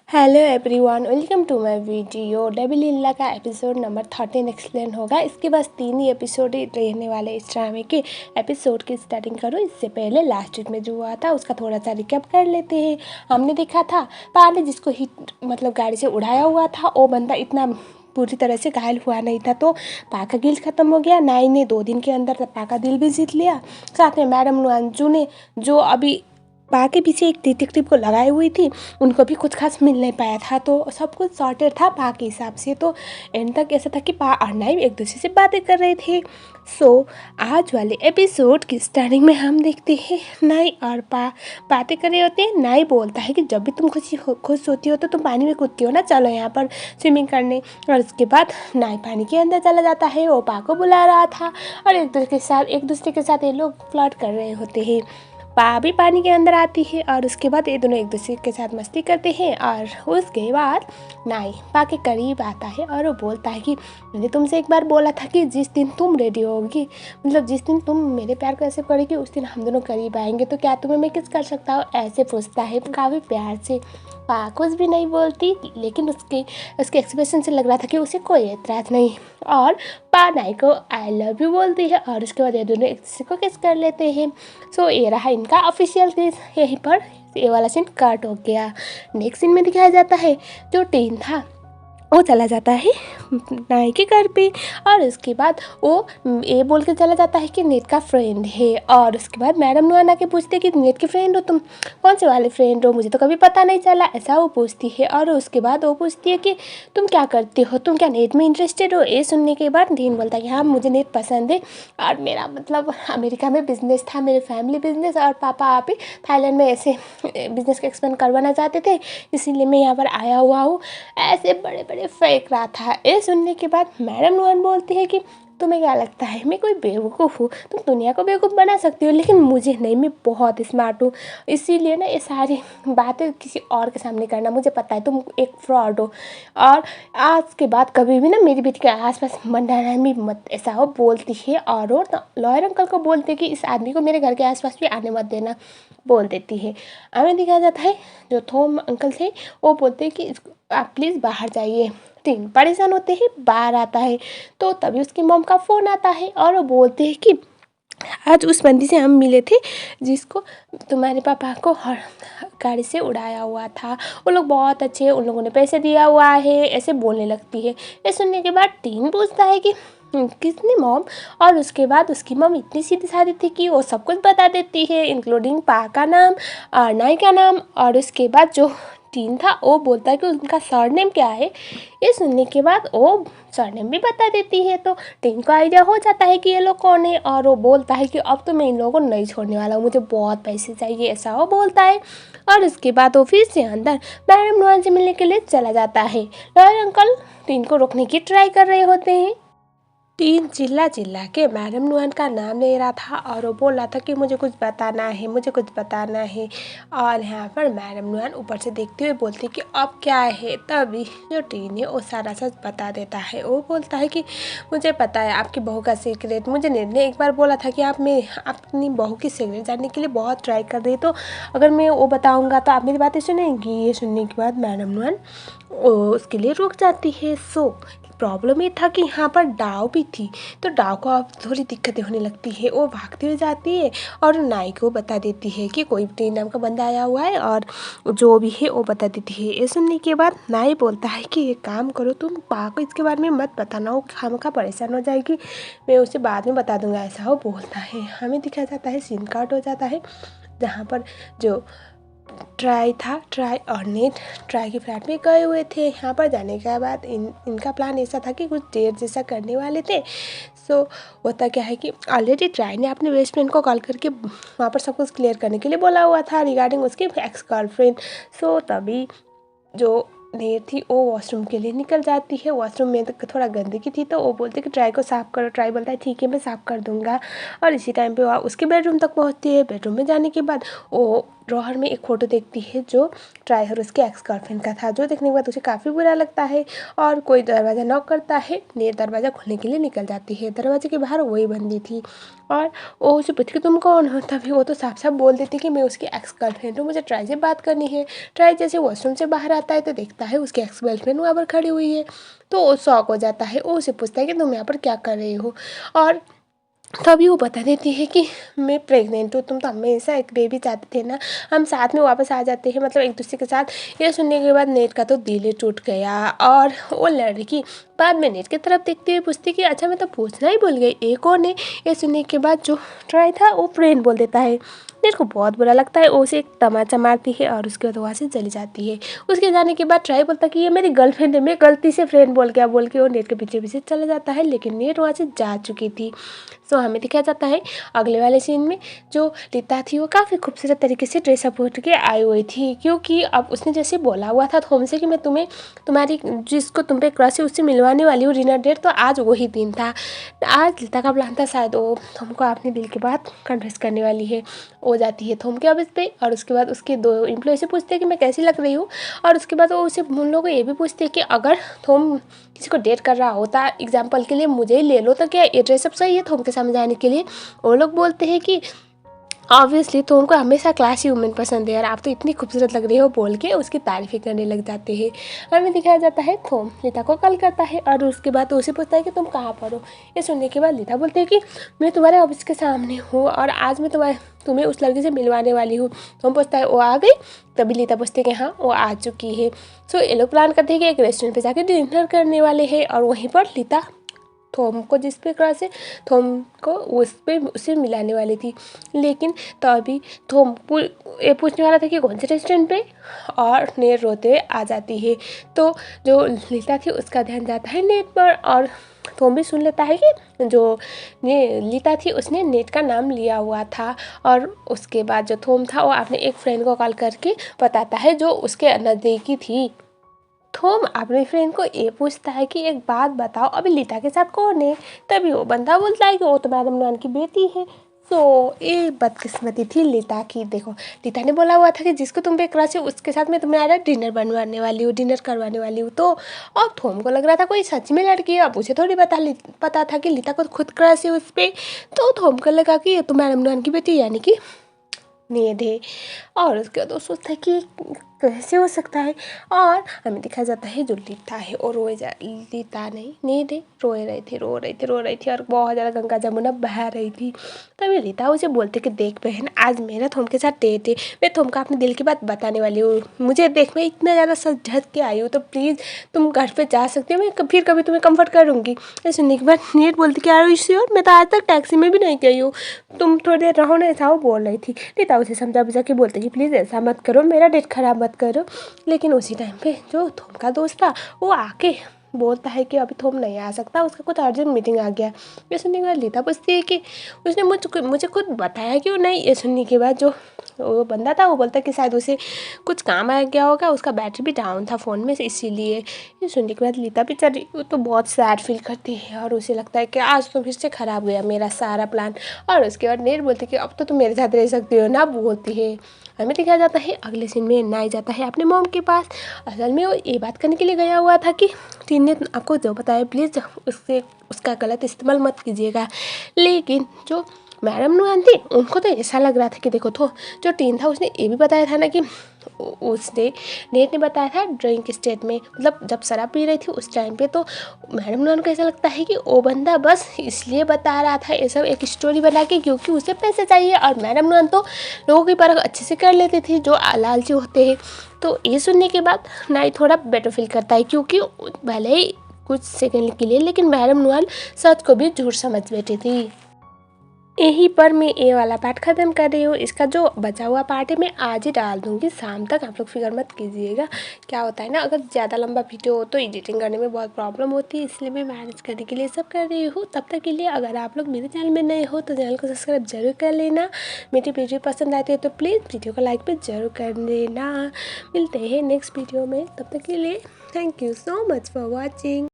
Hello everyone, welcome to my video. Double Leela का episode number 13 explain होगा। इसके बस 3 ही एपिसोड ही रहने वाले इस ड्रामे के। एपिसोड की स्टार्टिंग करो इससे पहले लास्ट वीक में जो हुआ था उसका थोड़ा सा रिकैप कर लेते हैं। हमने देखा था पहले जिसको हिट गाड़ी से उड़ाया हुआ था वो बंदा इतना पूरी तरह से घायल हुआ नहीं था, तो पा का दिल ख़त्म हो गया। नाई ने 2 दिन के अंदर पा का दिल भी जीत लिया। साथ में मैडम नुआंजू ने जो अभी पा के पीछे एक डिटेक्टिव को लगाई हुई थी, उनको भी कुछ खास मिल नहीं पाया था, तो सब कुछ सॉर्टेड था पा के हिसाब से। तो एंड तक ऐसा था कि पा और नाई एक दूसरे से बातें कर रहे थे। आज वाले एपिसोड की स्टार्टिंग में हम देखते हैं नाई और पा बातें कर रहे होते हैं। नाई बोलता है कि जब भी तुम खुश होती हो तो तुम पानी में कूदती हो ना, चलो यहाँ पर स्विमिंग करने। और उसके बाद नाई पानी के अंदर चला जाता है। वो पा को बुला रहा था और एक दूसरे के साथ ये लोग फ्लर्ट कर रहे होते हैं। पा भी पानी के अंदर आती है और उसके बाद ये दोनों एक दूसरे के साथ मस्ती करते हैं। और उसके बाद नाई पा के करीब आता है और वो बोलता है कि मैंने तुमसे एक बार बोला था कि जिस दिन तुम रेडी होगी, जिस दिन तुम मेरे प्यार को एक्सेप्ट करेगी उस दिन हम दोनों करीब आएंगे, तो क्या तुम्हें मैं किस कर सकता हूँ, ऐसे पूछता है काफ़ी प्यार से। पा कुछ भी नहीं बोलती, लेकिन उसके एक्सप्रेशन से लग रहा था कि उसे कोई एतराज़ नहीं। और पा नाई को आई लव यू बोलती है और उसके बाद ये दोनों एक दूसरे को किस कर लेते हैं। ये रहा इनका ऑफिशियल किस। यहीं पर ये वाला सीन कट हो गया। नेक्स्ट सीन में दिखाया जाता है जो टीन था वो चला जाता है नाई के घर पे, और उसके बाद वो ये बोल के चला जाता है कि नेट का फ्रेंड है। और उसके बाद मैडम नुआना के पूछते कि नेट के फ्रेंड हो तुम, कौन से वाले फ्रेंड हो, मुझे तो कभी पता नहीं चला, ऐसा वो पूछती है। और उसके बाद वो पूछती है कि तुम क्या करते हो, तुम क्या नेट में इंटरेस्टेड हो। ये सुनने के बाद टीन बोलता है कि हाँ मुझे नेट पसंद है और मेरा अमेरिका में बिजनेस था, मेरे फैमिली बिजनेस, और पापा आप ही थाईलैंड में ऐसे बिजनेस का एक्सपेंड करवाना चाहते थे, इसीलिए मैं यहाँ पर आया हुआ हूँ, ऐसे बड़े बड़े फेंक रहा था। ये सुनने के बाद मैडम नुआन बोलती है कि तुम्हें क्या लगता है मैं कोई बेवकूफ़ हूँ, तुम दुनिया को बेवकूफ़ बना सकती हो लेकिन मुझे नहीं, मैं बहुत स्मार्ट हूँ, इसीलिए ना ये सारी बातें किसी और के सामने करना, मुझे पता है तुम एक फ्रॉड हो, और आज के बाद कभी भी ना मेरी बेटी के आसपास मंडराना भी मत, ऐसा हो बोलती है। और वो लॉयर अंकल को बोलते हैं कि इस आदमी को मेरे घर के आसपास भी आने मत देना, बोल देती है। हमें दिखाया जाता है जो थोम अंकल थे वो बोलते हैं कि आप प्लीज़ बाहर जाइए। टीन परेशान होते ही बाहर आता है, तो तभी उसकी मॉम का फ़ोन आता है और वो बोलते हैं कि आज उस बंदी से हम मिले थे जिसको तुम्हारे पापा को हर गाड़ी से उड़ाया हुआ था, वो लोग बहुत अच्छे हैं, उन लोगों ने पैसे दिया हुआ है, ऐसे बोलने लगती है। ये सुनने के बाद टीन पूछता है कि किसने मॉम, और उसके बाद उसकी मॉम इतनी सीधी सादी थी कि वो सब कुछ बता देती है इंक्लूडिंग पा का नाम और नाई का नाम। और उसके बाद जो टीन था वो बोलता है कि उनका सरनेम क्या है। ये सुनने के बाद वो सरनेम भी बता देती है, तो टीन को आइडिया हो जाता है कि ये लोग कौन है। और वो बोलता है कि अब तो मैं इन लोगों को नहीं छोड़ने वाला हूँ, मुझे बहुत पैसे चाहिए, ऐसा वो बोलता है। और उसके बाद वो फिर से अंदर मैडम नुआन से मिलने के लिए चला जाता है। लॉयर अंकल टीन को रोकने की ट्राई कर रहे होते हैं। टीन चिल्ला चिल्ला के मैडम नुआन का नाम ले रहा था और वो बोल रहा था कि मुझे कुछ बताना है, मुझे कुछ बताना है। और यहाँ पर मैडम नुआन ऊपर से देखते हुए बोलती कि अब क्या है। तभी जो टीन है वो सारा सच बता देता है। वो बोलता है कि मुझे पता है आपकी बहू का सीक्रेट, मुझे ने एक बार बोला था कि मैं अपनी बहू की सीक्रेट जानने के लिए बहुत ट्राई कर रही, तो अगर मैं वो बताऊँगा तो आप मेरी बातें सुनेंगी। ये सुनने के बाद मैडम नुआन उसके लिए रुक जाती है। प्रॉब्लम ये था कि यहाँ पर डाव भी थी, तो डाव को अब थोड़ी दिक्कतें होने लगती है। वो भागती हुई जाती है और नाई को बता देती है कि कोई टीन नाम का बंदा आया हुआ है, और जो भी है वो बता देती है। ये सुनने के बाद नाई बोलता है कि एक काम करो, तुम पा को इसके बारे में मत बताना, वो खामखा परेशान हो जाएगी, मैं उसे बाद में बता दूंगा, ऐसा वो बोलता है। हमें दिखाया जाता है सीन कट हो जाता है जहाँ पर जो ट्राई और नेट ट्राई के फ्लैट में गए हुए थे। यहाँ पर जाने के बाद इनका प्लान ऐसा था कि कुछ डेट जैसा करने वाले थे। होता क्या है कि ऑलरेडी ट्राई ने अपने बेस्ट फ्रेंड को कॉल करके वहाँ पर सब कुछ क्लियर करने के लिए बोला हुआ था रिगार्डिंग उसकी एक्स गर्लफ्रेंड। तभी जो नेट थी वो वॉशरूम के लिए निकल जाती है। वॉशरूम में तो थोड़ा गंदगी थी, तो वो बोलते कि ट्राई को साफ़ करो। ट्राई बोलता है ठीक है मैं साफ़ कर दूंगा। और इसी टाइम पे वह उसके बेडरूम तक पहुंचती है। बेडरूम में जाने के बाद वो ड्रॉअर में एक फ़ोटो देखती है जो ट्राई और उसके एक्स गर्लफ्रेंड का था, जो देखने के बाद उसे काफ़ी बुरा लगता है और कोई दरवाज़ा नॉक करता है। नेट दरवाज़ा खोलने के लिए निकल जाती है। दरवाजे के बाहर वही बंदी थी और वो उसे पूछती कि तुम कौन हो, तभी वो तो साफ साफ बोल देती कि मैं उसकी एक्स गर्लफ्रेंड हूँ, मुझे ट्राई से बात करनी है। ट्राई जैसे वॉशरूम से बाहर आता है तो देखता है उसकी एक्स गर्लफ्रेंड वहाँ पर खड़ी हुई है, तो वो शॉक हो जाता है। वो उसे पूछता है कि तुम यहाँ पर क्या कर रही हो, और तभी वो बता देती है कि मैं प्रेग्नेंट हूँ, तुम तो हमेशा एक बेबी चाहते थे ना, हम साथ में वापस आ जाते हैं, मतलब एक दूसरे के साथ। ये सुनने के बाद नेट का तो दिल ही टूट गया और वो लड़की बाद में नेट की तरफ देखते हुए पूछती कि अच्छा मैं तो पूछना ही भूल गई, एक और ने। ये सुनने के बाद जो ट्राई था वो फ्रेंड बोल देता है। नेट को बहुत बुरा लगता है, वो उसे एक तमाचा मारती है और उसके बाद वहाँ से चली जाती है। उसके जाने के बाद ट्राई बोलता कि ये मेरी गर्लफ्रेंड है, मैं गलती से फ्रेंड बोल गया बोल के वो नेट के पीछे पीछे चला जाता है, लेकिन नेट वहाँ से जा चुकी थी। सो हमें दिखाया जाता है अगले वाले सीन में जो लीता थी वो काफ़ी खूबसूरत तरीके से ड्रेसअप हो के आई हुई थी, क्योंकि अब उसने जैसे बोला हुआ था थोम से कि मैं तुम्हें तुम्हारी जिसको तुम पे क्रश है उससे मिलवाने वाली हूँ डिनर डेट, तो आज वही दिन था। आज लीता का प्लान था, शायद वो थोम को अपने दिल की बात कन्फेस करने वाली है। वो जाती है थोम के ऑफिस पे और उसके बाद उसके 2 एम्प्लॉय से पूछते हैं कि मैं कैसी लग रही हूँ, और उसके बाद वो उसे उन लोगों को ये भी पूछते हैं कि अगर थोम किसी को डेट कर रहा होता, एग्जाम्पल के लिए मुझे ही ले लो, तो क्या ये ड्रेसअप सही है थोम के सामने जाने के लिए। वो लोग बोलते हैं कि ऑब्वियसली तो उनको हमेशा क्लासी वुमेन पसंद है और आप तो इतनी खूबसूरत लग रही हो बोल के उसकी तारीफ़ें करने लग जाते हैं। हमें दिखाया जाता है थोम लीता को कॉल करता है और उसके बाद तो उसे पूछता है कि तुम कहाँ पर हो। ये सुनने के बाद लीता बोलती है कि मैं तुम्हारे ऑफिस के सामने हूँ और आज मैं तुम्हें उस लड़की से मिलवाने वाली हूँ। थोम पूछता है वो आ गई, तभी लीता पूछती है कि हाँ वो आ चुकी है। सो ये लोग प्लान करते हैं कि एक रेस्टोरेंट पर जाकर डिनर करने वाले हैं और वहीं पर लीता थोम को जिस पे क्रश है थोम को उसे मिलाने वाली थी, लेकिन तभी थोम ये पूछने वाला था कि कौन से रेस्टोरेंट पे, और नेट रोते हुए आ जाती है। तो जो लीता थी उसका ध्यान जाता है नेट पर और थोम भी सुन लेता है कि जो लीता थी उसने नेट का नाम लिया हुआ था। और उसके बाद जो थोम था वो अपने एक फ्रेंड को कॉल करके बताता है जो उसके नज़दीकी थी। थोम अपने फ्रेंड को ये पूछता है कि एक बात बताओ अभी लीता के साथ कौन है, तभी वो बंदा बोलता है कि वो तो मैडम नॉन की बेटी है। सो ये बदकिस्मती थी लीता की। देखो लीता ने बोला हुआ था कि जिसको तुम पे क्रश है उसके साथ मैं तुम्हारा डिनर बनवाने वाली हूँ, डिनर करवाने वाली हूँ। तो अब थोम को लग रहा था कोई सच में लड़की है, अब उसे थोड़ी पता था कि लीता को खुद क्रश है उस पर। तो थोम को लगा कि ये तो मैडम नॉन की बेटी यानी कि नींद है, और उसके बाद वो सोचता है कि कैसे हो सकता है। और हमें दिखाया जाता है जो लीता है और लीता नहीं नींद है, रो रही थी और बहुत ज़्यादा गंगा जमुना बहा रही थी। तभी लीता उसे बोलते कि देख बहन आज मेरा थोम के साथ डेट है, मैं थोम को अपने दिल की बात बताने वाली हूँ, मुझे देख मैं इतना ज़्यादा सज धज के आई हूँ, तो प्लीज़ तुम घर पे जा सकती हो, मैं फिर कभी तुम्हें कम्फर्ट करूँगी। ये सुनने के बाद नीट बोलती कि यार श्योर, मैं तो आज तक टैक्सी में भी नहीं गई हूँ, तुम थोड़ी देर रहो ना, ऐसा वो बोल रही थी। लीता उसे समझा बुझा के बोलते कि प्लीज़ ऐसा मत करो, मेरा डेट ख़राब मत करो। लेकिन उसी टाइम पे जो थोम का दोस्त था वो आके बोलता है कि अभी थोम नहीं आ सकता, उसका कुछ अर्जेंट मीटिंग आ गया। ये सुनने के बाद लीता पूछती है कि उसने मुझे खुद बताया क्यों नहीं। ये सुनने के बाद जो वो बंदा था वो बोलता कि शायद उसे कुछ काम आ गया होगा, उसका बैटरी भी डाउन था फ़ोन में इसीलिए। ये सुनने के बाद लीता बेचारी वो तो बहुत सैड फील करती है और उसे लगता है कि आज तो फिर से ख़राब गया मेरा सारा प्लान। और उसके बाद नेट बोलती कि अब तो तुम मेरे साथ रह सकती हो ना, बोलती है। हमें दिखाया जाता है अगले सीन में नाई जाता है अपने मॉम के पास। असल में वो ये बात करने के लिए गया हुआ था कि टीन ने आपको जो बताया प्लीज़ उसका गलत इस्तेमाल मत कीजिएगा। लेकिन जो मैडम नुआन थी उनको तो ऐसा लग रहा था कि देखो तो जो टीन था उसने ये भी बताया था ना कि उसने नेट ने बताया था ड्रिंक स्टेट में, मतलब जब शराब पी रही थी उस टाइम पे। तो मैडम नुआन को ऐसा लगता है कि वो बंदा बस इसलिए बता रहा था ये सब एक स्टोरी बना के क्योंकि उसे पैसे चाहिए, और मैडम नुआन तो लोगों की परख अच्छे से कर लेती थी जो लालची होते हैं। तो ये सुनने के बाद नाई थोड़ा बेटर फील करता है, क्योंकि भले ही कुछ सेकंड के लिए लेकिन मैडम नुआन सच को भी झूठ समझ बैठी थी। यहीं पर मैं ये वाला पार्ट ख़त्म कर रही हूँ। इसका जो बचा हुआ पार्ट है मैं आज ही डाल दूँगी शाम तक, आप लोग फिक्र मत कीजिएगा। क्या होता है ना, अगर ज़्यादा लंबा वीडियो हो तो एडिटिंग करने में बहुत प्रॉब्लम होती है, इसलिए मैं मैनेज करने के लिए सब कर रही हूँ। तब तक के लिए अगर आप लोग मेरे चैनल में नए हो तो चैनल को सब्सक्राइब जरूर कर लेना। मेरी वीडियो पसंद आती है तो प्लीज़ वीडियो को लाइक भी जरूर कर देना। मिलते हैं नेक्स्ट वीडियो में, तब तक के लिए thank you so much for watching.